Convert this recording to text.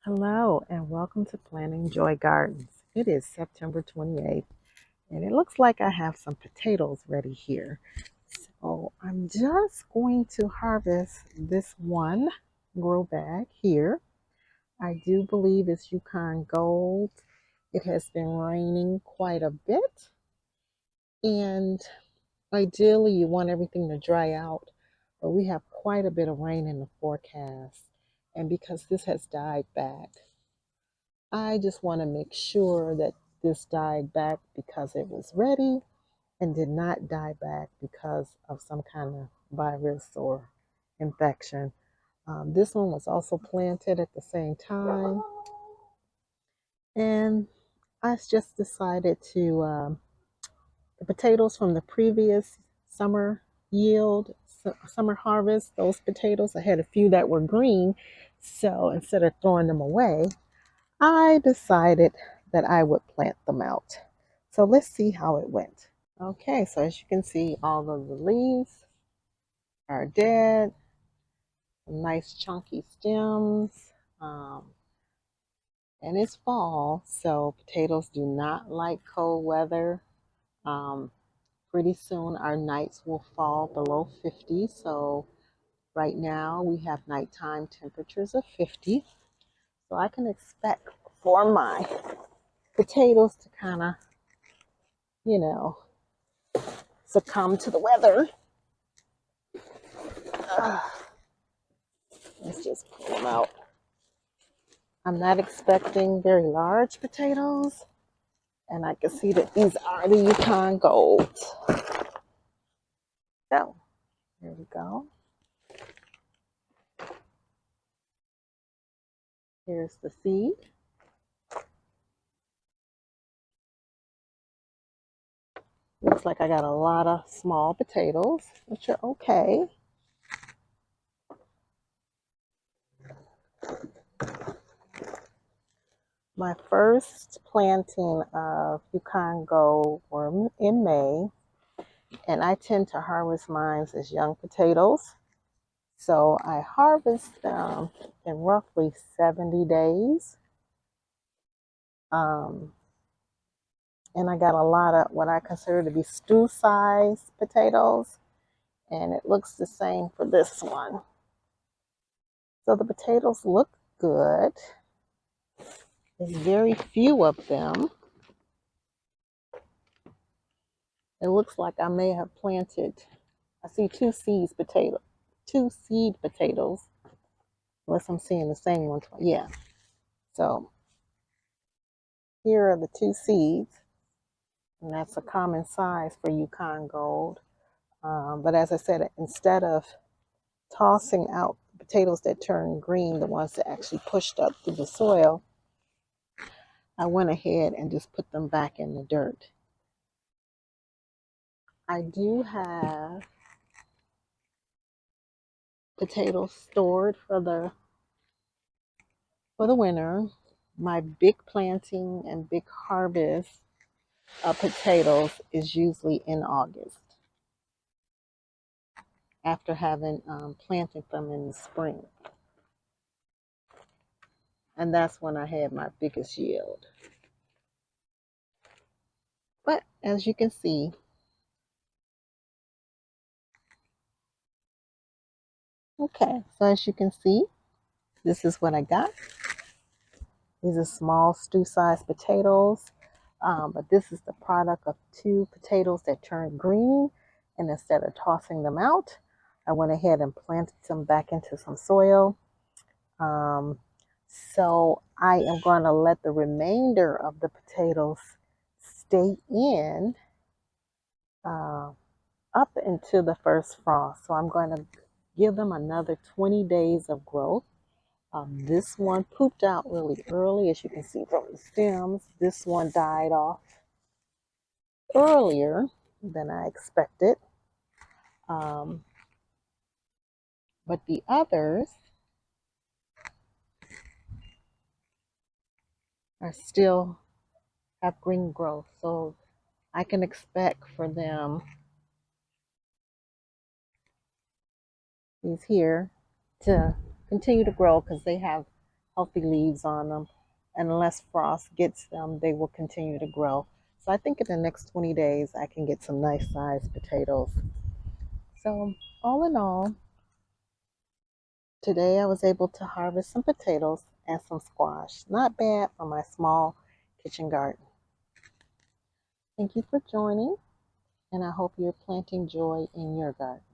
Hello and welcome to Planting Joy Gardens. It is September 28th and it looks like I have some potatoes ready here. So I'm just going to harvest this one grow bag here. I do believe it's Yukon Gold. It has been raining quite a bit and ideally you want everything to dry out, but we have quite a bit of rain in the forecast. And because this has died back, I just want to make sure that this died back because it was ready and did not die back because of some kind of virus or infection. This one was also planted at the same time, and I just decided to the potatoes from the previous summer yield, summer harvest. Those potatoes, I had a few that were green, so instead of throwing them away, I decided that I would plant them out. So let's see how it went. Okay, so as you can see, all of the leaves are dead, nice chunky stems. And it's fall, so potatoes do not like cold weather. Um, Pretty soon our nights will fall below 50. So right now we have nighttime temperatures of 50. So I can expect for my potatoes to kind of, you know, succumb to the weather. Uh, let's just pull them out. I'm not expecting very large potatoes, and I can see that these are the Yukon Golds. So, here we go. Here's the seed. Looks like I got a lot of small potatoes, which are okay. My first planting of Yukon Gold were in May, and I tend to harvest mine as young potatoes. So I harvest them in roughly 70 days. Um, and I got a lot of what I consider to be stew size potatoes. And it looks the same for this one. So the potatoes look good. There's very few of them. It looks like I may have planted, I see two seed potatoes, unless I'm seeing the same one. Yeah. So here are the two seeds, and that's a common size for Yukon Gold. But as I said, instead of tossing out potatoes that turn green, the ones that actually pushed up through the soil, I went ahead and just put them back in the dirt. I do have potatoes stored for the winter. My big planting and big harvest of potatoes is usually in August after having planted them in the spring. And that's when I had my biggest yield. But as you can see, okay, so as you can see, this is what I got. These are small stew-sized potatoes, but this is the product of two potatoes that turned green. And instead of tossing them out, I went ahead and planted them back into some soil. Um, so I am going to let the remainder of the potatoes stay in up into the first frost. So I'm going to give them another 20 days of growth. This one pooped out really early, as you can see from the stems. This one died off earlier than I expected. Um, but the others are still have green growth. So I can expect for them, these here, to continue to grow because they have healthy leaves on them. And unless frost gets them, they will continue to grow. So I think in the next 20 days, I can get some nice sized potatoes. So all in all, today I was able to harvest some potatoes and some squash. Not bad for my small kitchen garden. Thank you for joining, and I hope you're planting joy in your garden.